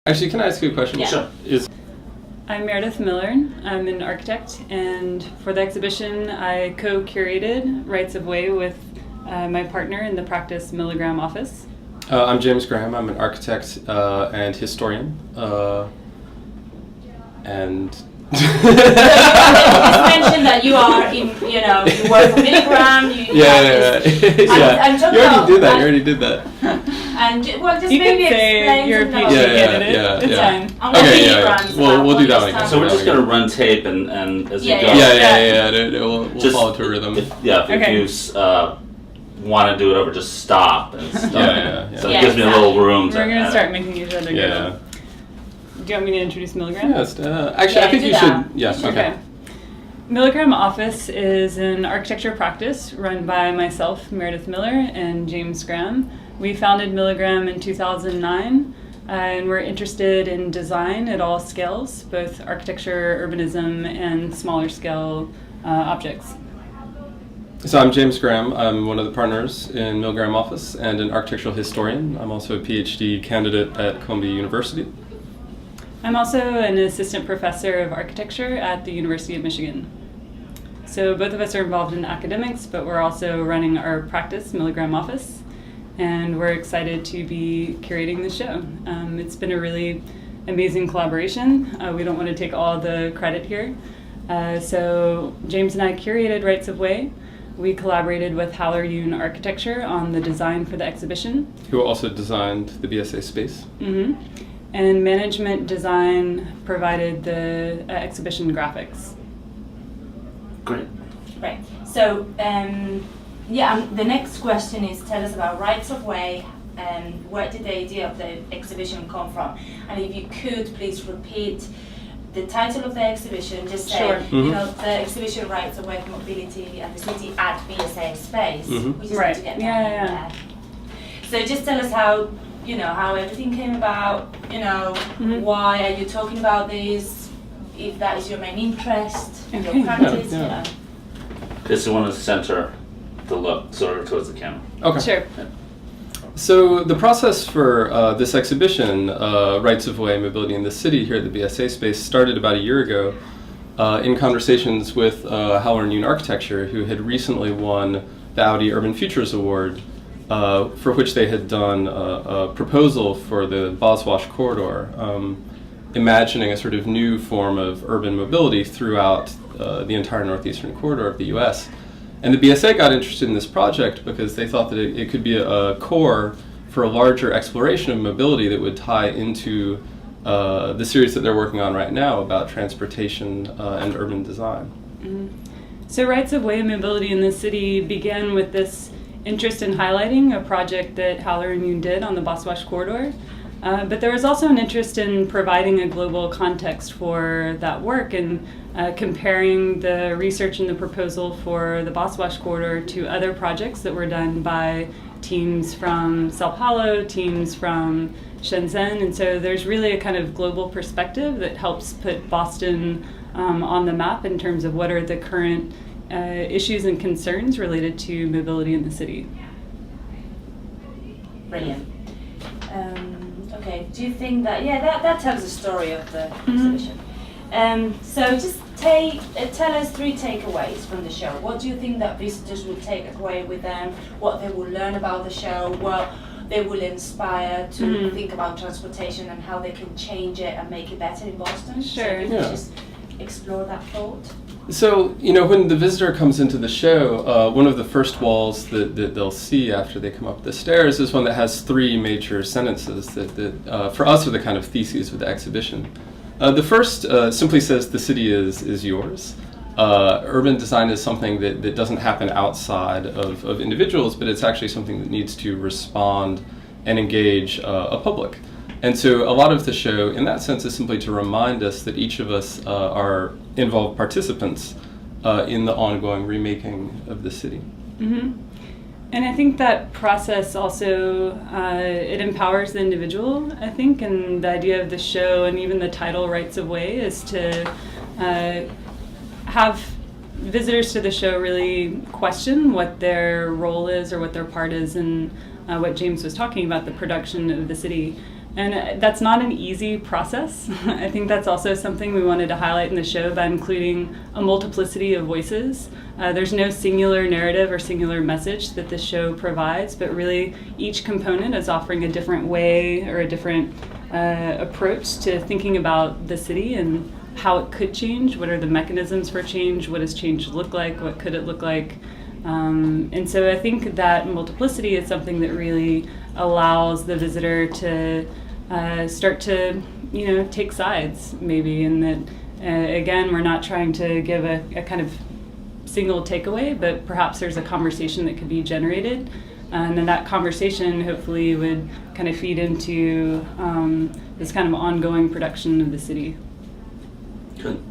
Actually, can I ask you a question? Yeah. Sure. I'm Meredith Miller. I'm an architect, and for the exhibition, I co-curated Rights of Way with my partner in the Practice Milligram office. I'm James Graham. I'm an architect and historian. And Just mention that you are in, you work for Milligram. I'm talking You already about did that. that. You already did that. And just You maybe can say explain you're a something PhD about candidate. It's fine. and what Okay, Milligram's We'll about, do what that you one again. stand So we're for. just going to run tape and as Yeah, you go. Yeah. We'll Just follow to a rhythm. If Okay. you want to do it over, just stop and stop. Yeah. So Yeah, it gives me a little room to. We're going to edit. start making each other Yeah. go. Do you want me to introduce Milligram? Yes. Actually, Yeah, I think do you that. should. Yeah. You should. Okay. Milligram Office is an architecture practice run by myself, Meredith Miller, and James Graham. We founded Milligram in 2009, and we're interested in design at all scales, both architecture, urbanism, and smaller scale objects. So I'm James Graham. I'm one of the partners in Milligram Office and an architectural historian. I'm also a PhD candidate at Columbia University. I'm also an assistant professor of architecture at the University of Michigan. So both of us are involved in academics, but we're also running our practice, Milligram Office, and we're excited to be curating the show. It's been a really amazing collaboration. We don't want to take all the credit here. So James and I curated Rights of Way. We collaborated with Haller Yoon Architecture on the design for the exhibition. Who also designed the BSA space. Mm-hmm. And management design provided the exhibition graphics. Great. Right. So, the next question is, tell us about Rights of Way, and where did the idea of the exhibition come from? And if you could, please repeat the title of the exhibition. Just say, Sure. the exhibition Rights of Way, Mobility and the City at BSA Space. Mhm. We just Right. need to get Yeah, that yeah, in there. So just tell us how everything came about, Mhm. why are you talking about this, if that is your main interest, Okay. your practice, Yeah. Just want to center the look sort of towards the camera. Okay. Sure. So the process for this exhibition, Rights of Way, Mobility in the City here at the BSA space, started about a year ago in conversations with Haller Yoon Architecture, who had recently won the Audi Urban Futures Award, for which they had done a proposal for the Boswash Corridor, imagining a sort of new form of urban mobility throughout the entire northeastern corridor of the U.S. And the BSA got interested in this project because they thought that it could be a core for a larger exploration of mobility that would tie into the series that they're working on right now about transportation and urban design. Mhm. So Rights of Way and Mobility in the City began with this interest in highlighting a project that Haller and Yoon did on the Boswash Corridor. But there was also an interest in providing a global context for that work and comparing the research and the proposal for the Boswash Corridor to other projects that were done by teams from Sao Paulo, teams from Shenzhen. And so there's really a kind of global perspective that helps put Boston on the map in terms of what are the current issues and concerns related to mobility in the city. Brilliant. Okay, do you think that tells the story of the exhibition. So just tell us 3 takeaways from the show. What do you think that visitors will take away with them? What they will learn about the show? What they will inspire to think about transportation and how they can change it and make it better in Boston? Sure. So if you Yeah. could just explore that thought. So, when the visitor comes into the show, one of the first walls that they'll see after they come up the stairs is one that has 3 major sentences that for us are the kind of theses of the exhibition. The first simply says the city is yours. Urban design is something that doesn't happen outside of individuals, but it's actually something that needs to respond and engage a public. And so a lot of the show, in that sense, is simply to remind us that each of us are involved participants in the ongoing remaking of the city. Mm-hmm. And I think that process also, it empowers the individual, I think, and the idea of the show and even the title Rights of Way is to have visitors to the show really question what their role is or what their part is in what James was talking about, the production of the city. And that's not an easy process. I think that's also something we wanted to highlight in the show by including a multiplicity of voices. There's no singular narrative or singular message that this show provides, but really each component is offering a different way or a different approach to thinking about the city and how it could change, what are the mechanisms for change, what does change look like, what could it look like. And so I think that multiplicity is something that really allows the visitor to start to, take sides maybe, and that again, we're not trying to give a kind of single takeaway, but perhaps there's a conversation that could be generated, and then that conversation hopefully would kind of feed into this kind of ongoing production of the city. Good.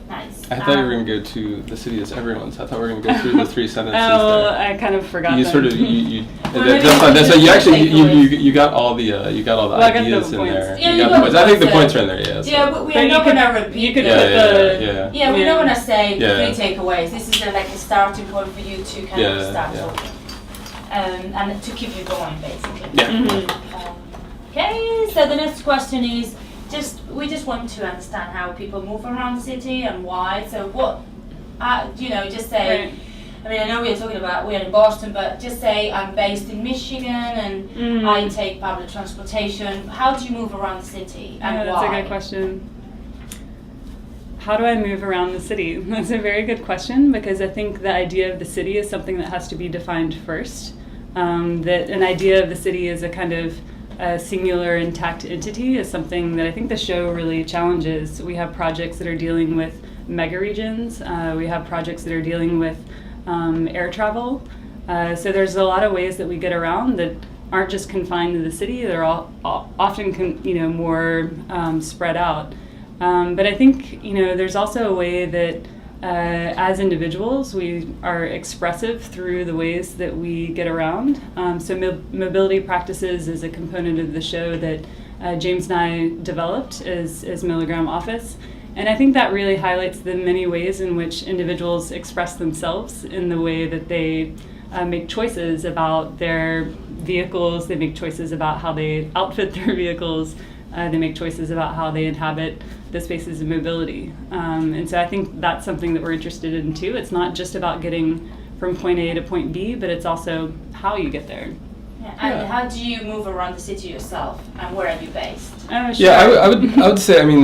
Nice. I thought you were going to go to the city as everyone's. I thought we were going to go through the 3 sentences Oh, there. I kind of forgot. You them. sort of you Well, maybe that's fine. That's just fine. You actually takeaways. you got all the I got the ideas in points. there. Yeah, You you got got the points. the I think the points points there. are in there. Yeah. So. Yeah, we But are you not could- going to repeat. you could it. Yeah, put the yeah. Yeah, we're not going to say Yeah. 3 takeaways. This is like a starting point for you to kind of Yeah, start yeah. talking, and to keep you going, basically. Yeah. Mhm. Okay, so the next question is we just want to understand how people move around the city and why. So what, just say. Right. I mean, I know we're in Boston, but just say I'm based in Michigan and Mm. I take public transportation. How do you move around the city and Yeah, why? that's a good question. How do I move around the city? That's a very good question, because I think the idea of the city is something that has to be defined first. That an idea of the city is a kind of singular intact entity is something that I think the show really challenges. We have projects that are dealing with mega regions. We have projects that are dealing with air travel. So there's a lot of ways that we get around that aren't just confined to the city. They're all often more spread out. But I think there's also a way that as individuals we are expressive through the ways that we get around. So mobility practices is a component of the show that James and I developed as Milligram Office. And I think that really highlights the many ways in which individuals express themselves in the way that they make choices about their vehicles, they make choices about how they outfit their vehicles, they make choices about how they inhabit the spaces of mobility. And so I think that's something that we're interested in too. It's not just about getting from point A to point B, but it's also how you get there. Yeah. And how do you move around the city yourself, and where are you based? Oh, sure. Yeah, I would say, I mean,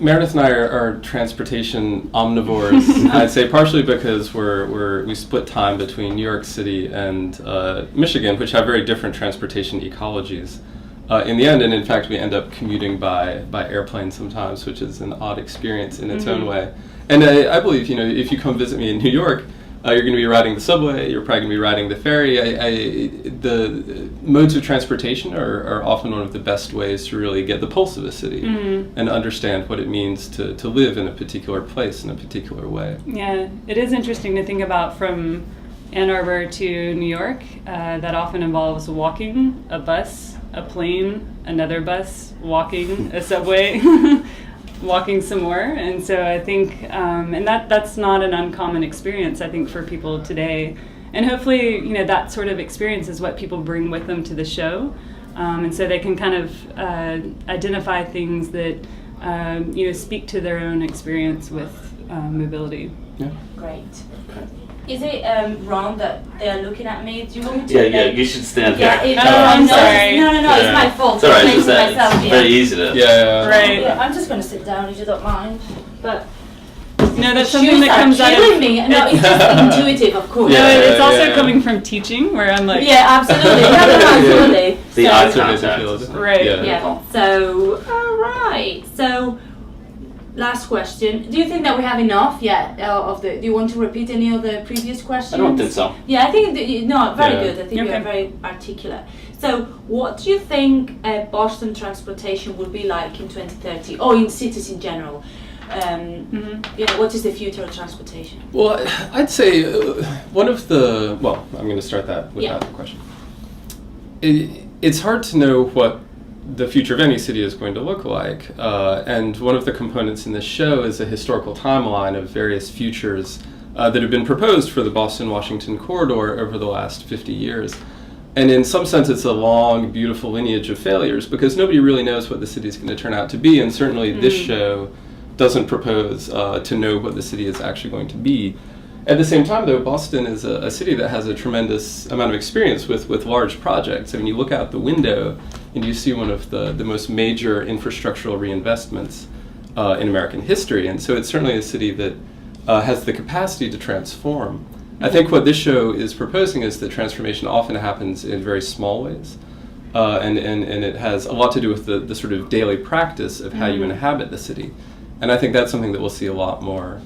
Meredith and I are transportation omnivores. I'd say partially because we split time between New York City and Michigan, which have very different transportation ecologies. In the end, and in fact, we end up commuting by airplane sometimes, which is an odd experience in its own way. And I believe, if you come visit me in New York, you're going to be riding the subway, you're probably going to be riding the ferry. The modes of transportation are often one of the best ways to really get the pulse of a city and understand what it means to live in a particular place in a particular way. Yeah, it is interesting to think about from Ann Arbor to New York. That often involves walking, a bus, a plane, another bus, walking, a subway, walking some more. And so I think, and that's not an uncommon experience, I think, for people today. And hopefully, that sort of experience is what people bring with them to the show. And so they can kind of identify things that, speak to their own experience with mobility. Yeah. Great. Is it wrong that they are looking at me? Do you want me to? Yeah, you should stand Yeah, here. I'm sorry. No, it's Yeah. my fault. It's alright, I'm it's, making myself it's here. very easy to. Yeah. Right. Yeah, I'm just going to sit down if you don't mind. But No, that's the something shoes that are comes out killing of me. No, it's just intuitive, of course. No, Yeah, it's also yeah. coming from teaching, where I'm like, Yeah, absolutely. Absolutely. The So- eye That's what makes it contact. feel different. Right. Yeah. So, all right. So, last question. Do you think that we have enough yet do you want to repeat any of the previous questions? I don't think so. Yeah, I think very Yeah. good. I think you are Okay. very articulate. So, what do you think Boston transportation will be like in 2030, or in cities in general? What is the future of transportation? Well, I'd say I'm going to start that with Yeah. that question. It's hard to know what the future of any city is going to look like. And one of the components in this show is a historical timeline of various futures that have been proposed for the Boston-Washington corridor over the last 50 years. And in some sense, it's a long, beautiful lineage of failures because nobody really knows what the city is going to turn out to be. And certainly this show doesn't propose to know what the city is actually going to be. At the same time, though, Boston is a city that has a tremendous amount of experience with large projects. I mean, you look out the window and you see one of the most major infrastructural reinvestments in American history. And so it's certainly a city that has the capacity to transform. I think what this show is proposing is that transformation often happens in very small ways. And it has a lot to do with the sort of daily practice of how you inhabit the city. And I think that's something that we'll see a lot more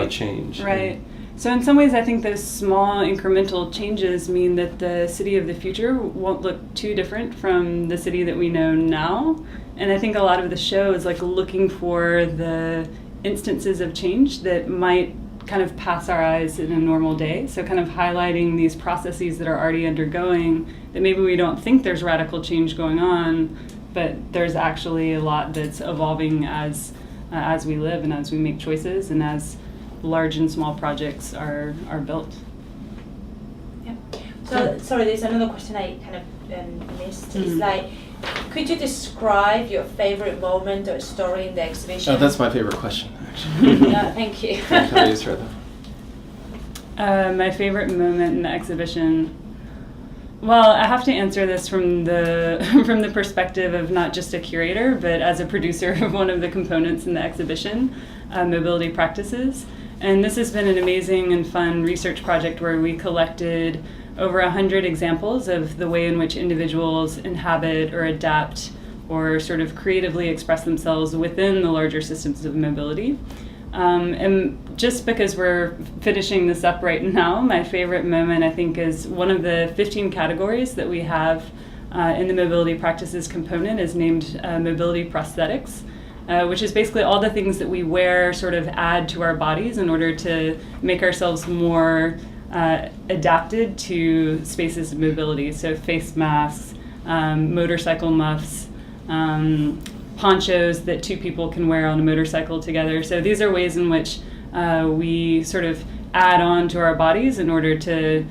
change. Right. So in some ways, I think those small incremental changes mean that the city of the future won't look too different from the city that we know now. And I think a lot of the show is like looking for the instances of change that might kind of pass our eyes in a normal day. So kind of highlighting these processes that are already undergoing that maybe we don't think there's radical change going on, but there's actually a lot that's evolving as we live and as we make choices and as large and small projects are built. Yeah. So sorry, there's another question I kind of missed. It's like, could you describe your favorite moment or story in the exhibition? Oh, that's my favorite question, actually. Yeah, thank you. Can I use her, though? My favorite moment in the exhibition. Well, I have to answer this from the perspective of not just a curator, but as a producer of one of the components in the exhibition, Mobility Practices. And this has been an amazing and fun research project where we collected over 100 examples of the way in which individuals inhabit or adapt or sort of creatively express themselves within the larger systems of mobility. And just because we're finishing this up right now, my favorite moment, I think, is one of the 15 categories that we have in the Mobility Practices component is named Mobility Prosthetics, which is basically all the things that we wear sort of add to our bodies in order to make ourselves more adapted to spaces of mobility. So face masks, motorcycle muffs, ponchos that two people can wear on a motorcycle together. So these are ways in which we sort of add on to our bodies in order to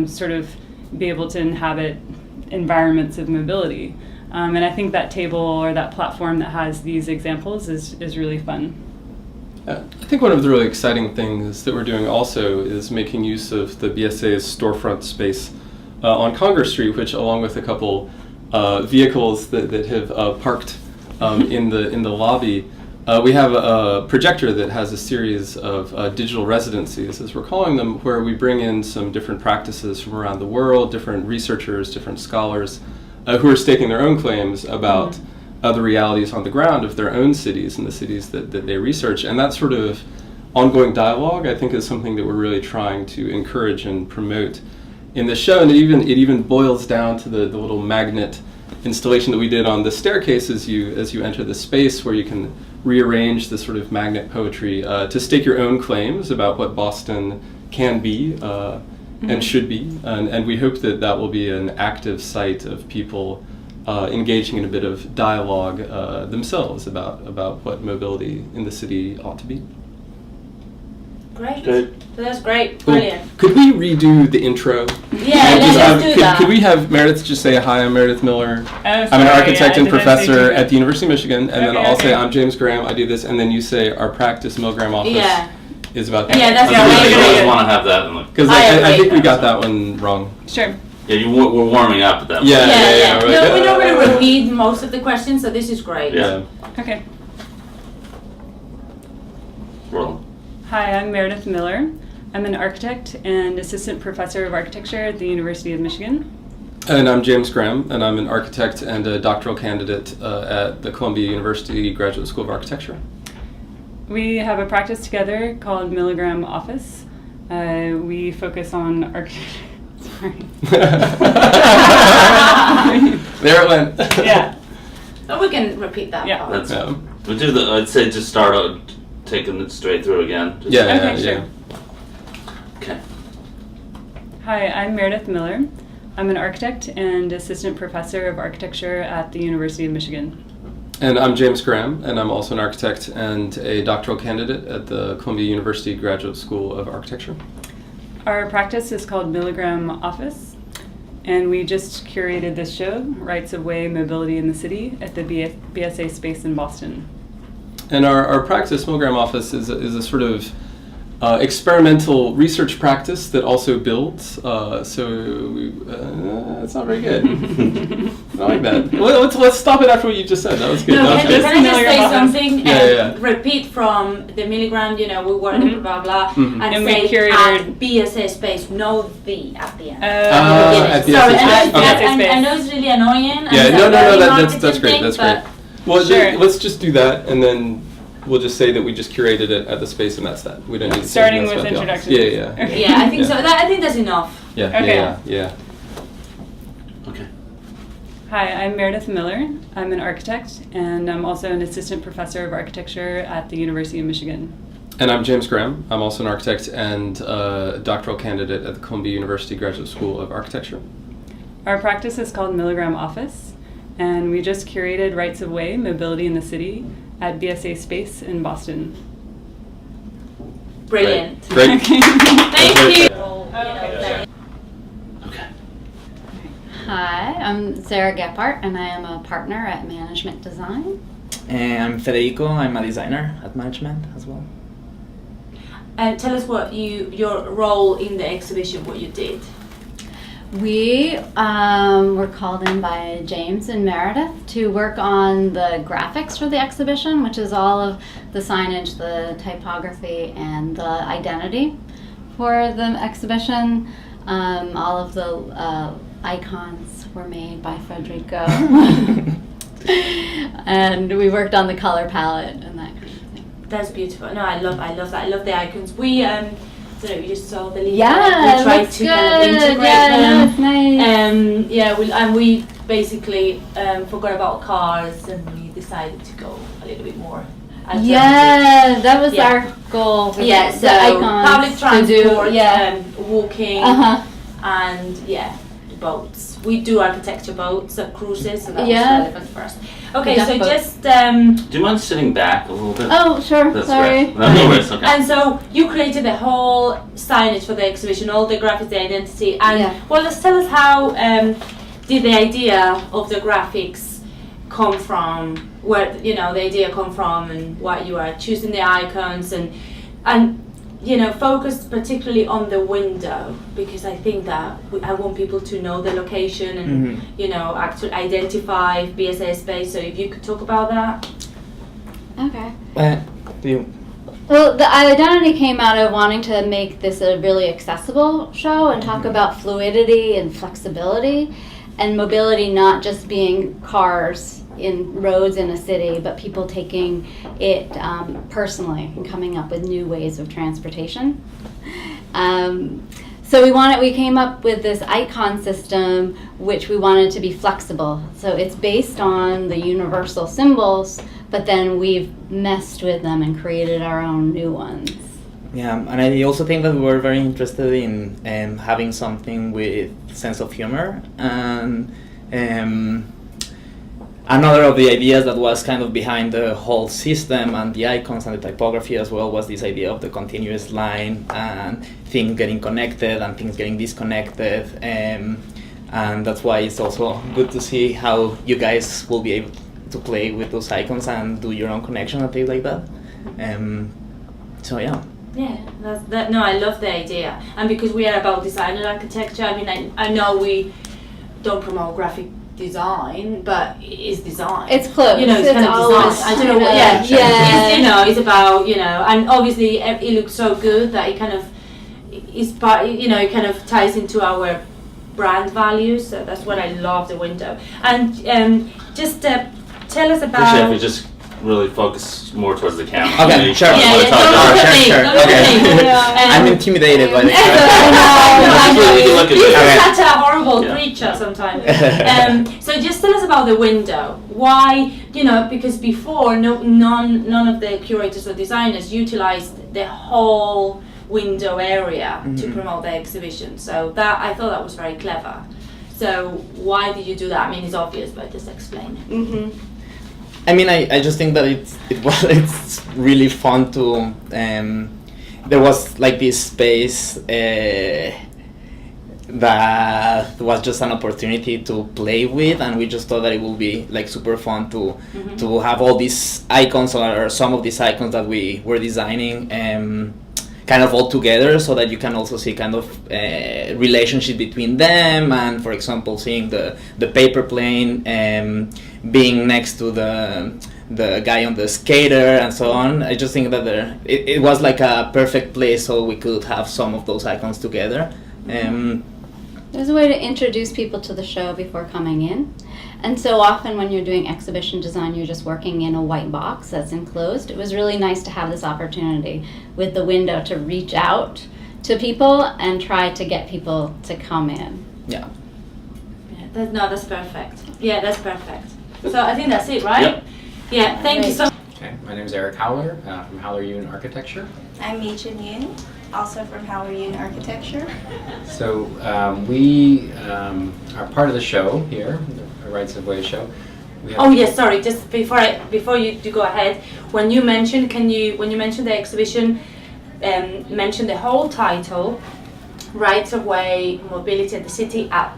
sort of be able to inhabit environments of mobility. And I think that table or that platform that has these examples is really fun. I think one of the really exciting things that we're doing also is making use of the BSA's storefront space on Congress Street, which, along with a couple vehicles that have parked in the lobby, we have a projector that has a series of digital residencies, as we're calling them, where we bring in some different practices from around the world, different researchers, different scholars, who are staking their own claims about the realities on the ground of their own cities and the cities that they research. And that sort of ongoing dialogue, I think, is something that we're really trying to encourage and promote in the show. And it even boils down to the little magnet installation that we did on the staircase as you enter the space, where you can rearrange the sort of magnet poetry to stake your own claims about what Boston can be and should be. And we hope that will be an active site of people engaging in a bit of dialogue themselves about what mobility in the city ought to be. Great. Good. So that's great. Brilliant. Could we redo the intro? Yeah, let's do that. Could we have Meredith just say, hi, I'm Meredith Miller. I'm an sorry, architect and did I say professor too at the University of Michigan. And then I'll say, okay. I'm James Graham, I do this. And then you say, our practice Milgram office is about that. Yeah, that's I great. think we Yeah. always want to have that in the. Because I I agree. think we got that one wrong. Sure. Yeah, we're warming up at that Yeah. point. Yeah. right. No, we're not going to repeat most of the questions, so this is great. Yeah. Okay. Roland. Hi, I'm Meredith Miller. I'm an architect and assistant professor of architecture at the University of Michigan. And I'm James Graham, and I'm an architect and a doctoral candidate at the Columbia University Graduate School of Architecture. We have a practice together called Milligram Office. We focus on architecture. Sorry. There it went. Yeah. Oh, we can repeat that Yeah. part. That's. Yeah. We do the. I'd say just start out taking it straight through again. Just- Yeah, Okay, sure. Okay. Hi, I'm Meredith Miller. I'm an architect and assistant professor of architecture at the University of Michigan. And I'm James Graham, and I'm also an architect and a doctoral candidate at the Columbia University Graduate School of Architecture. Our practice is called Milligram Office. and we just curated this show, Rights of Way, Mobility in the City, at the BSA Space in Boston. And our practice, Milgram Office, is a sort of experimental research practice that also builds. It's not very good. I like that. Let's stop it after what you just said. That was good. No, That was can good. I just say Milligram something? Yeah. Repeat from the milligram, we work blah blah, Mhm. and And we say curated- at BSA space, no the at the end. At BSA Sorry, space. and Okay. I know it's really annoying. Yeah, and no, it's a very that's marketing great. thing, That's but great. Well, Sure. let's just do that, and then we'll just say that we just curated it at the space, and that's that. We don't need to say Starting anything else with about the office. introductions. Yeah. Okay. Yeah, I think Yeah. so. I think that's enough. Yeah. Okay. Okay. Hi, I'm Meredith Miller. I'm an architect, and I'm also an assistant professor of architecture at the University of Michigan. And I'm James Graham. I'm also an architect and a doctoral candidate at the Columbia University Graduate School of Architecture. Our practice is called Milligram Office, and we just curated Rights of Way, Mobility in the City, at BSA Space in Boston. Brilliant. Great. Thank you. Okay. Hi, I'm Sarah Gephardt, and I am a partner at Management Design. And I'm Federico. I'm a designer at management as well. Tell us what your role in the exhibition, what you did. We were called in by James and Meredith to work on the graphics for the exhibition, which is all of the signage, the typography, and the identity for the exhibition. All of the icons were made by Federico. And we worked on the color palette and that kind of thing. That's beautiful. No, I love that. I love the icons. We you just saw the leaf. Yeah, we tried looks to good. kind of integrate Yeah, them. no, it's nice. We basically forgot about cars and we decided to go a little bit more alternative. Yeah, that was Yeah. our goal. with Yeah, the so icons public to do- transport, yeah. walking, Uh-huh. and boats. We do architecture boats, cruises, so that Yeah. was relevant for us. Okay, Duck so boats. just Do you mind sitting back a little bit? Oh, sure. That's Sorry. great. No worries. Okay. and so you created the whole signage for the exhibition, all the graphics, the identity, and Yeah. well, let's tell us how did the idea of the graphics come from? Where the idea come from, and why you are choosing the icons, and focus particularly on the window, because I think that I want people to know the location and actually identify BSA space. So if you could talk about that. Okay. Do you? Well, the identity came out of wanting to make this a really accessible show and talk about fluidity and flexibility and mobility, not just being cars in roads in a city, but people taking it personally and coming up with new ways of transportation. So we came up with this icon system, which we wanted to be flexible. So it's based on the universal symbols, but then we've messed with them and created our own new ones. Yeah, and I also think that we were very interested in having something with sense of humor, and another of the ideas that was kind of behind the whole system and the icons and the typography as well was this idea of the continuous line and things getting connected and things getting disconnected, and that's why it's also good to see how you guys will be able to play with those icons and do your own connection and things like that. So yeah. Yeah, no, I love the idea, and because we are about design and architecture, I mean, I know we don't promote graphic design, but it's design. It's close. It's It's kind of always design. I don't know what. kind of- yeah. It's about and obviously it looks so good that it kind of is part. It kind of ties into our brand values. So that's what I love the window. And just tell us about. Appreciate if you just really focus more towards the camera. Okay, Maybe sure. I Yeah, wanna yeah, talk don't about look it. at me, Sure, don't look okay. at me. I'm intimidated by the I Just know. really look at He's it. Okay. such a horrible Yeah. creature sometimes. So just tell us about the window. Why, because before none of the curators or designers utilized the whole window area to promote the exhibition. So that I thought that was very clever. So why did you do that? I mean, it's obvious, but just explain it. Mm-hmm. I mean, I just think that it's really fun to there was like this space that was just an opportunity to play with, and we just thought that it would be like super fun to have all these icons or some of these icons that we were designing kind of all together, so that you can also see kind of relationship between them, and for example seeing the paper plane being next to the guy on the skater and so on. I just think that it was like a perfect place so we could have some of those icons together. There's a way to introduce people to the show before coming in. And so often when you're doing exhibition design, you're just working in a white box that's enclosed. It was really nice to have this opportunity with the window to reach out to people and try to get people to come in. Yeah. That's perfect. Yeah, that's perfect. So I think that's it, right? Yep. Yeah, thank you so much. Okay, my name is Eric Howler from Howler Yoon Architecture. I'm Mi-Jin Yoon, also from Howler Yoon Architecture. So we are part of the show here, the Rights of Way show. We have Oh yes, sorry. Just before you go ahead, when you mention the exhibition, mention the whole title, Rights of Way, Mobility at the City at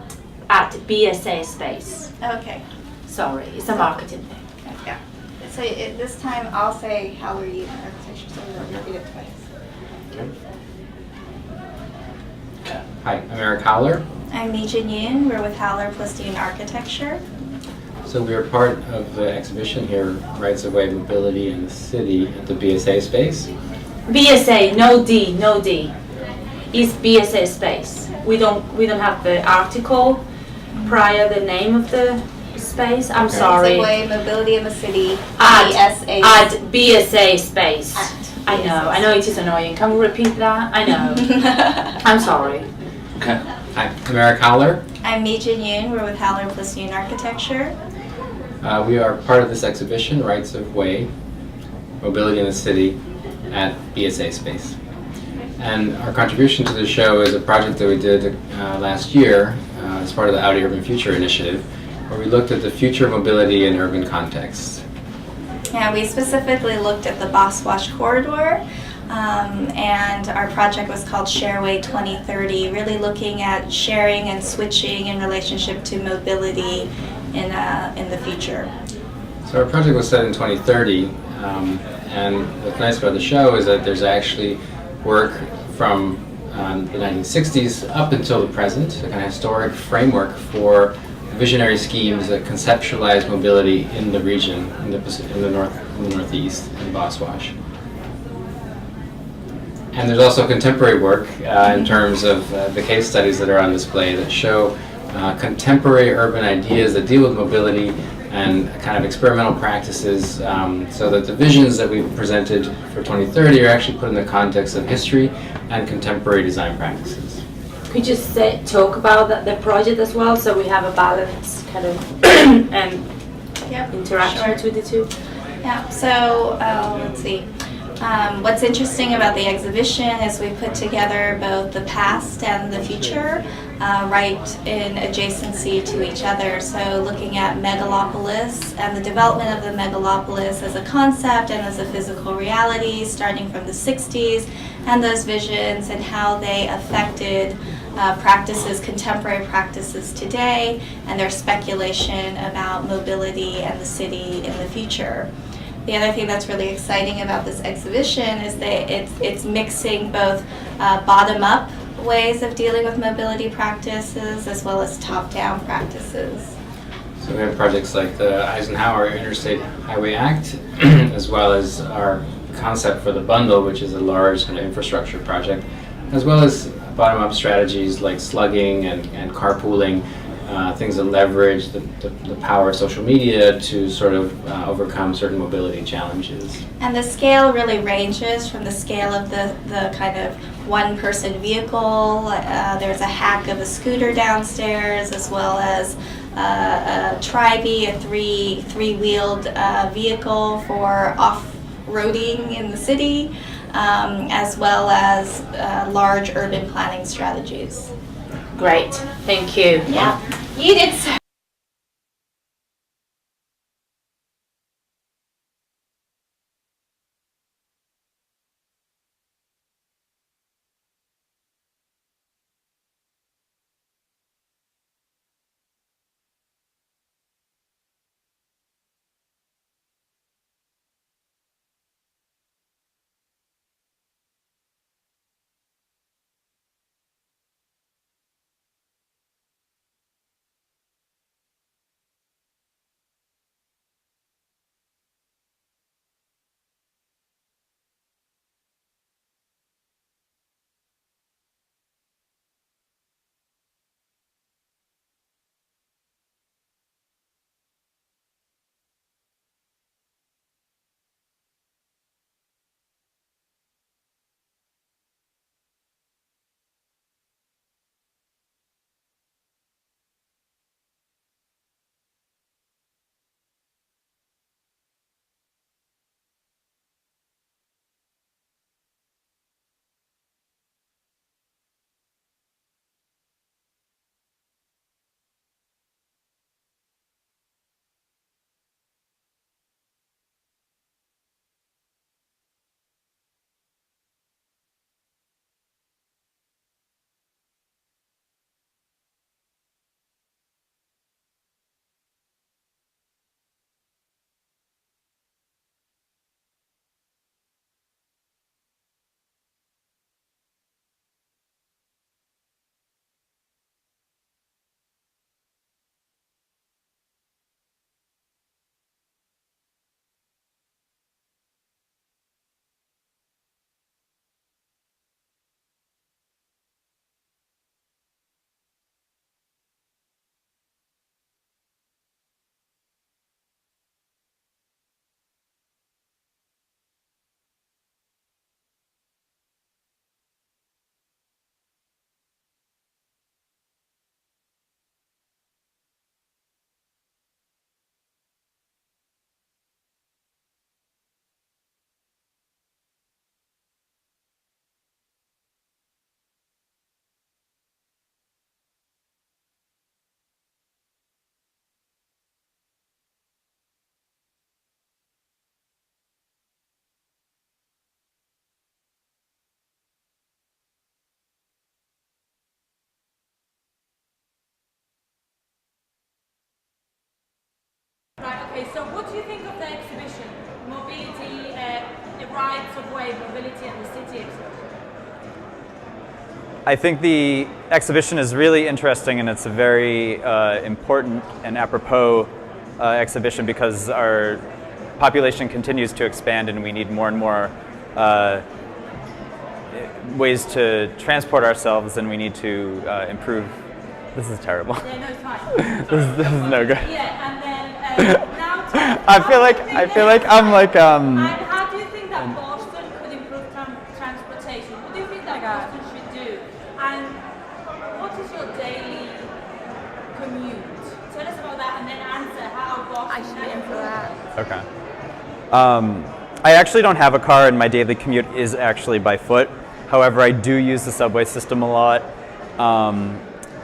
BSA Space. Okay. Sorry, it's a marketing thing. Yeah. So this time I'll say Howler Yoon Architecture, so we don't repeat it twice. Hi, I'm Eric Howler. I'm Mi-Jin Yoon. We're with Howler plus Yoon Architecture. So we are part of the exhibition here, Rights of Way, Mobility in the City at the BSA space. BSA, no D, no D. It's BSA Space. We don't have the article prior the name of the space. I'm Okay. sorry. Rights of Way, Mobility in the City, At BSA. BSA Space. At I know it is annoying. Can we repeat that? I know. I'm sorry. Okay. Hi, I'm Eric Howler. I'm Mi-Jin Yoon. We're with Howler plus Yoon Architecture. We are part of this exhibition, Rights of Way, Mobility in the City at BSA space. And our contribution to the show is a project that we did last year as part of the Audi Urban Future Initiative, where we looked at the future of mobility in urban contexts. Yeah, we specifically looked at the Boswash corridor, and our project was called Shareway 2030, really looking at sharing and switching in relationship to mobility in the future. So our project was set in 2030, and what's nice about the show is that there's actually work from the 1960s up until the present, a kind of historic framework for visionary schemes that conceptualize mobility in the region, in the Northeast, in Boswash. And there's also contemporary work in terms of the case studies that are on display that show contemporary urban ideas that deal with mobility and kind of experimental practices, so that the visions that we've presented for 2030 are actually put in the context of history and contemporary design practices. Could you talk about the project as well, so we have a balanced kind of Yep, interaction sure. between the two? Yeah, so let's see. What's interesting about the exhibition is we put together both the past and the future right in adjacency to each other. So looking at megalopolis and the development of the megalopolis as a concept and as a physical reality starting from the 60s, and those visions and how they affected practices, contemporary practices today, and their speculation about mobility and the city in the future. The other thing that's really exciting about this exhibition is that it's mixing both bottom-up ways of dealing with mobility practices as well as top-down practices. So we have projects like the Eisenhower Interstate Highway Act, as well as our concept for the bundle, which is a large kind of infrastructure project, as well as bottom-up strategies like slugging and carpooling, things that leverage the power of social media to sort of overcome certain mobility challenges. And the scale really ranges from the scale of the kind of one-person vehicle. There's a hack of a scooter downstairs, as well as a Tri-B, a three-wheeled vehicle for off-roading in the city, as well as large urban planning strategies. Great, thank you. Yeah. You did so highway mobility in the city exhibition? I think the exhibition is really interesting, and it's a very important and apropos exhibition because our population continues to expand and we need more and more ways to transport ourselves, and we need to improve. This is terrible. Yeah, no, it's fine. This is no good. Yeah, and then now I feel like I'm like And how do you think that Boston could improve transportation? What do you think that Boston should do? And what is your daily commute? Tell us about that and then answer how Boston should improve that. Okay. I actually don't have a car, and my daily commute is actually by foot. However, I do use the subway system a lot,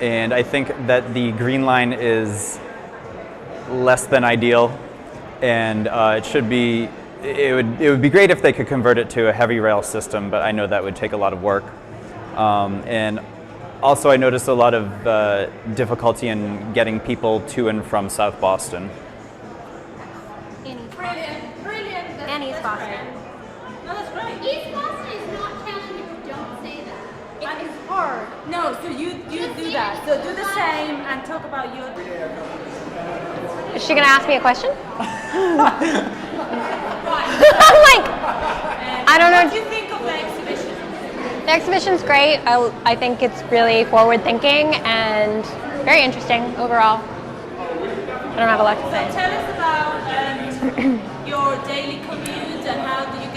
and I think that the Green Line is less than ideal, and it would be great if they could convert it to a heavy rail system, but I know that would take a lot of work. And also, I noticed a lot of difficulty in getting people to and from South Boston. Brilliant. And East Boston. No, that's great. East Boston is not counting if you don't say that. It is hard. No, so you do that. So do the same and talk about your. Is she gonna ask me a question? Right. I'm like, I don't know. What do you think of the exhibition? The exhibition's great. I think it's really forward thinking and very interesting overall. I don't have a lot to So say. tell us about your daily commute and how you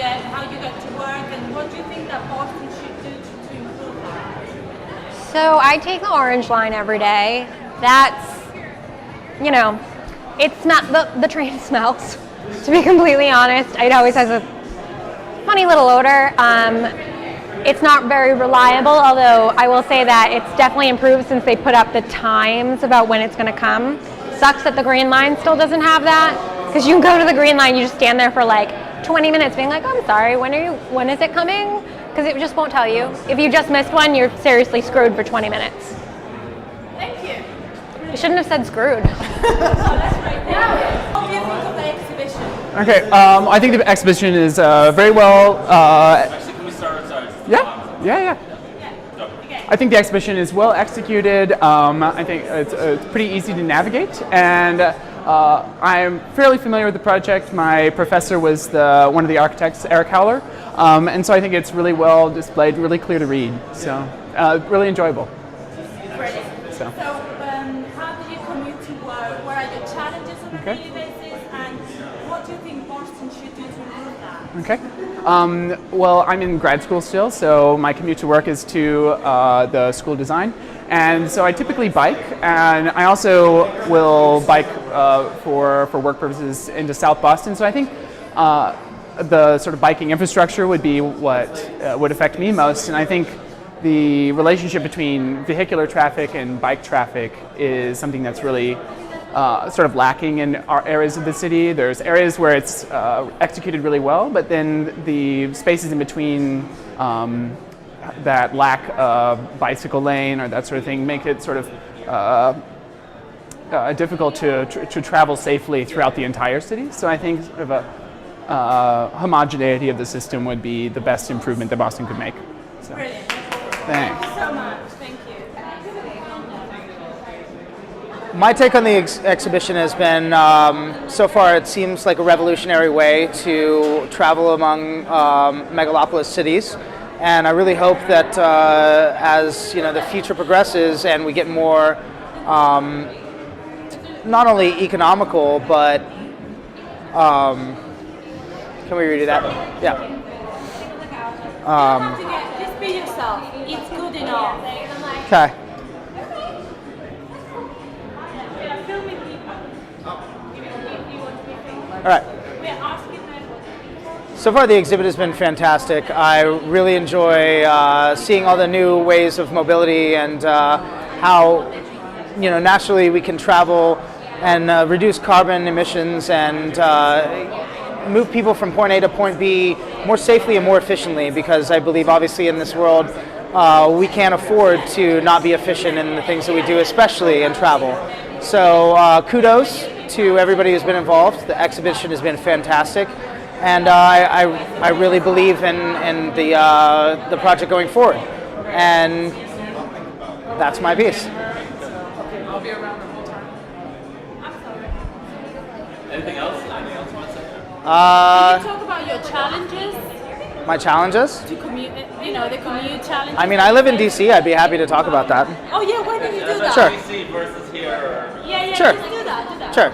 get to work, and what do you think that Boston should do to improve that? So I take the Orange Line every day. That's, it's not, the train smells, to be completely honest. It always has a funny little odor. It's not very reliable, although I will say that it's definitely improved since they put up the times about when it's going to come. Sucks that the Green Line still doesn't have that, because you can go to the Green Line, you just stand there for like 20 minutes being like, oh, I'm sorry, when is it coming? Because it just won't tell you. If you just missed one, you're seriously screwed for 20 minutes. Thank you. You shouldn't have said screwed. That's right. Now, what do you think of the exhibition? Okay, I think the exhibition is very well. Actually, can we start outside? Yeah. I think the exhibition is well executed. I think it's pretty easy to navigate, and I'm fairly familiar with the project. My professor was one of the architects, Eric Howler, and so I think it's really well displayed, really clear to read. So really enjoyable. So. How do you commute to work? What are your challenges on a daily basis? And what do you think Boston should do to improve that? Okay. Well, I'm in grad school still, so my commute to work is to the School of Design. And so I typically bike, and I also will bike for work purposes into South Boston. So I think the sort of biking infrastructure would be what would affect me most. And I think the relationship between vehicular traffic and bike traffic is something that's really sort of lacking in our areas of the city. There's areas where it's executed really well, but then the spaces in between that lack a bicycle lane or that sort of thing make it sort of difficult to travel safely throughout the entire city. So I think sort of a homogeneity of the system would be the best improvement that Boston could make. So, Brilliant. thanks. Thank you so much. Thank you. My take on the exhibition has been, so far it seems like a revolutionary way to travel among megalopolis cities. And I really hope that as the future progresses and we get more not only economical, but can we redo that? Yeah. Just be yourself. It's good enough. Okay. All right. So far the exhibit has been fantastic. I really enjoy seeing all the new ways of mobility and how naturally we can travel and reduce carbon emissions and move people from point A to point B more safely and more efficiently, because I believe obviously in this world we can't afford to not be efficient in the things that we do, especially in travel. So kudos to everybody who's been involved. The exhibition has been fantastic. and I really believe in the project going forward. And that's my piece. Anything else? Anything else you want to say? Can you talk about your challenges My challenges? to commute? You know, the commute challenges. I mean, I live in DC. I'd be happy to talk about that. Oh yeah, why don't you do that? Sure. DC versus here. Or... Yeah, Sure. just do that. Do that. Sure.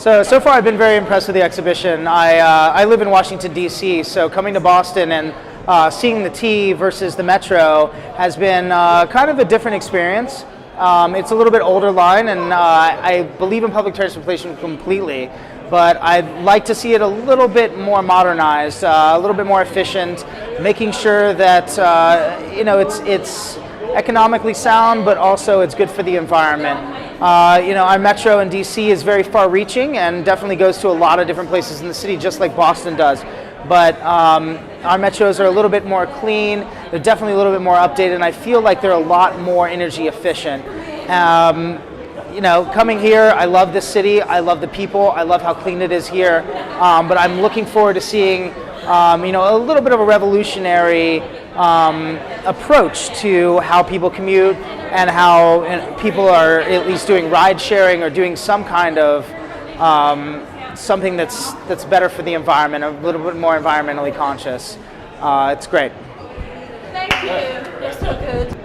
So far I've been very impressed with the exhibition. I live in Washington, D.C., so coming to Boston and seeing the T versus the Metro has been kind of a different experience. It's a little bit older line, and I believe in public transportation completely, but I'd like to see it a little bit more modernized, a little bit more efficient, making sure that it's economically sound, but also it's good for the environment. Our metro in DC is very far-reaching and definitely goes to a lot of different places in the city, just like Boston does. But our metros are a little bit more clean. They're definitely a little bit more updated, and I feel like they're a lot more energy efficient. Coming here, I love this city. I love the people. I love how clean it is here. But I'm looking forward to seeing, a little bit of a revolutionary approach to how people commute and how people are at least doing ride sharing or doing some kind of something that's better for the environment, a little bit more environmentally conscious. It's great. Thank you. You're so good.